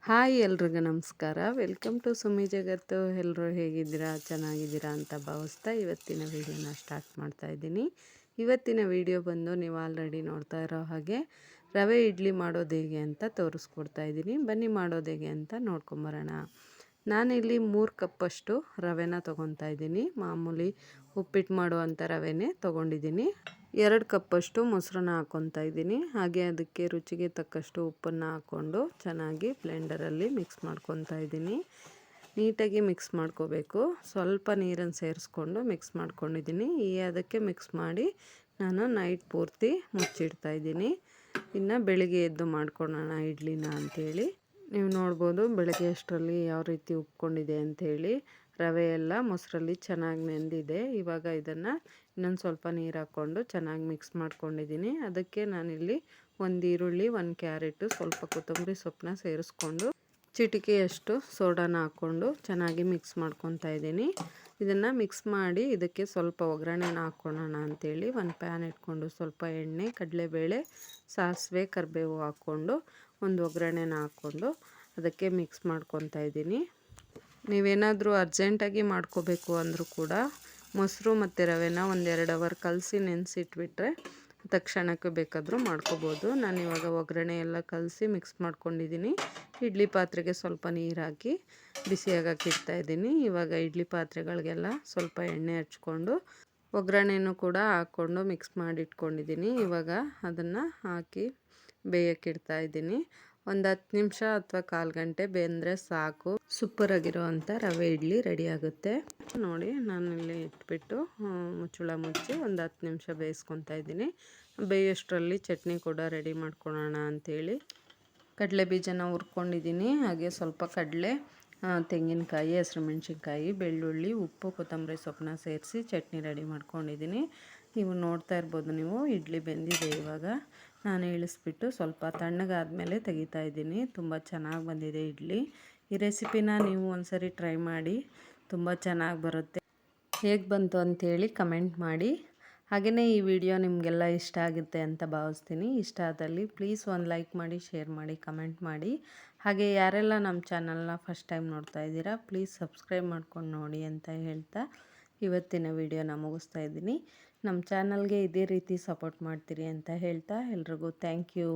Hi ಎಲ್ರಿಗೂ ನಮಸ್ಕಾರ. Welcome to ಸುಮ್ಮಿ ಜಗತ್ತು. ಎಲ್ಲರೂ ಹೇಗಿದ್ದೀರಾ, ಚೆನ್ನಾಗಿದ್ದೀರಾ ಅಂತ ಭಾವಿಸ್ತಾ ಇವತ್ತಿನ ವೀಡಿಯೋನ ಸ್ಟಾರ್ಟ್ ಮಾಡ್ತಾ ಇದ್ದೀನಿ. ಇವತ್ತಿನ ವಿಡಿಯೋ ಬಂದು ನೀವು ಆಲ್ರೆಡಿ ನೋಡ್ತಾ ಇರೋ ಹಾಗೆ ರವೆ ಇಡ್ಲಿ ಮಾಡೋದು ಹೇಗೆ ಅಂತ ತೋರಿಸ್ಕೊಡ್ತಾ ಇದ್ದೀನಿ. ಬನ್ನಿ ಮಾಡೋದು ಹೇಗೆ ಅಂತ ನೋಡ್ಕೊಂಬರೋಣ. ನಾನಿಲ್ಲಿ 3 ಕಪ್ಪಷ್ಟು ರವೆನ ತೊಗೊತಾ ಇದ್ದೀನಿ. ಮಾಮೂಲಿ ಉಪ್ಪಿಟ್ಟು ಮಾಡುವಂಥ ರವೆನೇ ತೊಗೊಂಡಿದ್ದೀನಿ. 2 ಕಪ್ಪಷ್ಟು ಮೊಸರನ್ನ ಹಾಕ್ಕೊತಾ ಇದ್ದೀನಿ. ಹಾಗೆ ಅದಕ್ಕೆ ರುಚಿಗೆ ತಕ್ಕಷ್ಟು ಉಪ್ಪನ್ನು ಹಾಕ್ಕೊಂಡು ಚೆನ್ನಾಗಿ ಬ್ಲೆಂಡರಲ್ಲಿ ಮಿಕ್ಸ್ ಮಾಡ್ಕೊತಾ ಇದ್ದೀನಿ. ನೀಟಾಗಿ ಮಿಕ್ಸ್ ಮಾಡ್ಕೋಬೇಕು. ಸ್ವಲ್ಪ ನೀರನ್ನು ಸೇರಿಸ್ಕೊಂಡು ಮಿಕ್ಸ್ ಮಾಡ್ಕೊಂಡಿದ್ದೀನಿ. ಅದಕ್ಕೆ ಮಿಕ್ಸ್ ಮಾಡಿ ನಾನು ನೈಟ್ ಪೂರ್ತಿ ಮುಚ್ಚಿಡ್ತಾ ಇದ್ದೀನಿ. ಇನ್ನು ಬೆಳಿಗ್ಗೆ ಎದ್ದು ಮಾಡ್ಕೊಳ್ಳೋಣ ಇಡ್ಲಿನ ಅಂಥೇಳಿ. ನೀವು ನೋಡ್ಬೋದು ಬೆಳಗ್ಗೆ ಅಷ್ಟರಲ್ಲಿ ಯಾವ ರೀತಿ ಉಪ್ಕೊಂಡಿದೆ ಅಂಥೇಳಿ. ರವೆ ಎಲ್ಲ ಮೊಸರಲ್ಲಿ ಚೆನ್ನಾಗಿ ನೆಂದಿದೆ. ಇವಾಗ ಇದನ್ನು ಇನ್ನೊಂದು ಸ್ವಲ್ಪ ನೀರು ಹಾಕ್ಕೊಂಡು ಚೆನ್ನಾಗಿ ಮಿಕ್ಸ್ ಮಾಡ್ಕೊಂಡಿದ್ದೀನಿ. ಅದಕ್ಕೆ ನಾನಿಲ್ಲಿ 1 ಈರುಳ್ಳಿ, 1 ಕ್ಯಾರೆಟು, ಸ್ವಲ್ಪ ಕೊತ್ತಂಬರಿ ಸೊಪ್ಪನ್ನ ಸೇರಿಸ್ಕೊಂಡು ಚಿಟಿಕೆಯಷ್ಟು ಸೋಡಾನ ಹಾಕ್ಕೊಂಡು ಚೆನ್ನಾಗಿ ಮಿಕ್ಸ್ ಮಾಡ್ಕೊತಾ ಇದ್ದೀನಿ. ಇದನ್ನು ಮಿಕ್ಸ್ ಮಾಡಿ ಇದಕ್ಕೆ ಸ್ವಲ್ಪ ಒಗ್ಗರಣೆನ ಹಾಕ್ಕೊಳ್ಳೋಣ ಅಂಥೇಳಿ ಒಂದು ಪ್ಯಾನ್ ಇಟ್ಕೊಂಡು ಸ್ವಲ್ಪ ಎಣ್ಣೆ, ಕಡಲೆಬೇಳೆ, ಸಾಸಿವೆ, ಕರಿಬೇವು ಹಾಕ್ಕೊಂಡು ಒಂದು ಒಗ್ಗರಣೆನ ಹಾಕ್ಕೊಂಡು ಅದಕ್ಕೆ ಮಿಕ್ಸ್ ಮಾಡ್ಕೊತಾ ಇದ್ದೀನಿ. ನೀವೇನಾದರೂ ಅರ್ಜೆಂಟಾಗಿ ಮಾಡ್ಕೋಬೇಕು ಅಂದರೂ ಕೂಡ ಮೊಸರು ಮತ್ತು ರವೆನ 1-2 ಅವರ್ ಕಲಸಿ ನೆನೆಸಿಟ್ಬಿಟ್ರೆ ತಕ್ಷಣಕ್ಕೆ ಬೇಕಾದರೂ ಮಾಡ್ಕೋಬೋದು. ನಾನಿವಾಗ ಒಗ್ಗರಣೆ ಎಲ್ಲ ಕಲಸಿ ಮಿಕ್ಸ್ ಮಾಡ್ಕೊಂಡಿದ್ದೀನಿ. ಇಡ್ಲಿ ಪಾತ್ರೆಗೆ ಸ್ವಲ್ಪ ನೀರು ಹಾಕಿ ಬಿಸಿಯಾಗಕ್ಕೆ ಇಡ್ತಾಯಿದ್ದೀನಿ. ಇವಾಗ ಇಡ್ಲಿ ಪಾತ್ರೆಗಳಿಗೆಲ್ಲ ಸ್ವಲ್ಪ ಎಣ್ಣೆ ಹಚ್ಕೊಂಡು ಒಗ್ಗರಣೆನೂ ಕೂಡ ಹಾಕ್ಕೊಂಡು ಮಿಕ್ಸ್ ಮಾಡಿ ಇಟ್ಕೊಂಡಿದ್ದೀನಿ. ಇವಾಗ ಅದನ್ನು ಹಾಕಿ ಬೇಯಕ್ಕಿಡ್ತಾ ಇದ್ದೀನಿ. ಒಂದು 10 ನಿಮಿಷ ಅಥವಾ 1/4 ಗಂಟೆ ಬೆಂದರೆ ಸಾಕು. ಸೂಪರಾಗಿರೋವಂಥ ರವೆ ಇಡ್ಲಿ ರೆಡಿ ಆಗುತ್ತೆ. ನೋಡಿ ನಾನಿಲ್ಲಿ ಇಟ್ಬಿಟ್ಟು ಮುಚ್ಚಳ ಮುಚ್ಚಿ ಒಂದು 10 ನಿಮಿಷ ಬೇಯಿಸ್ಕೊತಾ ಇದ್ದೀನಿ. ಬೇಯೋಷ್ಟರಲ್ಲಿ ಚಟ್ನಿ ಕೂಡ ರೆಡಿ ಮಾಡ್ಕೊಳ್ಳೋಣ ಅಂಥೇಳಿ ಕಡಲೆ ಬೀಜನ ಹುರ್ಕೊಂಡಿದ್ದೀನಿ. ಹಾಗೆ ಸ್ವಲ್ಪ ಕಡಲೆ, ತೆಂಗಿನಕಾಯಿ, ಹಸಿರುಮೆಣ್ಸಿನ್ಕಾಯಿ, ಬೆಳ್ಳುಳ್ಳಿ, ಉಪ್ಪು, ಕೊತ್ತಂಬರಿ ಸೊಪ್ಪನ್ನ ಸೇರಿಸಿ ಚಟ್ನಿ ರೆಡಿ ಮಾಡ್ಕೊಂಡಿದ್ದೀನಿ. ನೀವು ನೋಡ್ತಾ ಇರ್ಬೋದು, ನೀವು ಇಡ್ಲಿ ಬೆಂದಿದೆ. ಇವಾಗ ನಾನು ಇಳಿಸ್ಬಿಟ್ಟು ಸ್ವಲ್ಪ ತಣ್ಣಗಾದ್ಮೇಲೆ ತೆಗಿತಾ ಇದ್ದೀನಿ. ತುಂಬ ಚೆನ್ನಾಗಿ ಬಂದಿದೆ ಇಡ್ಲಿ. ಈ ರೆಸಿಪಿನ ನೀವು ಒಂದ್ಸರಿ ಟ್ರೈ ಮಾಡಿ, ತುಂಬ ಚೆನ್ನಾಗಿ ಬರುತ್ತೆ. ಹೇಗೆ ಬಂತು ಅಂಥೇಳಿ ಕಮೆಂಟ್ ಮಾಡಿ. ಹಾಗೆಯೇ ಈ ವಿಡಿಯೋ ನಿಮಗೆಲ್ಲ ಇಷ್ಟ ಆಗುತ್ತೆ ಅಂತ ಭಾವಿಸ್ತೀನಿ. ಇಷ್ಟ ಆದಲ್ಲಿ ಪ್ಲೀಸ್ ಒಂದು ಲೈಕ್ ಮಾಡಿ, ಶೇರ್ ಮಾಡಿ, ಕಮೆಂಟ್ ಮಾಡಿ. ಹಾಗೆ ಯಾರೆಲ್ಲ ನಮ್ಮ ಚಾನಲ್ನ ಫಸ್ಟ್ ಟೈಮ್ ನೋಡ್ತಾ ಇದ್ದೀರಾ ಪ್ಲೀಸ್ ಸಬ್ಸ್ಕ್ರೈಬ್ ಮಾಡ್ಕೊಂಡು ನೋಡಿ ಅಂತ ಹೇಳ್ತಾ ಇವತ್ತಿನ ವಿಡಿಯೋನ ಮುಗಿಸ್ತಾ ಇದ್ದೀನಿ. ನಮ್ಮ ಚಾನಲ್ಗೆ ಇದೇ ರೀತಿ ಸಪೋರ್ಟ್ ಮಾಡ್ತೀರಿ ಅಂತ ಹೇಳ್ತಾ ಎಲ್ರಿಗೂ ಥ್ಯಾಂಕ್ ಯು.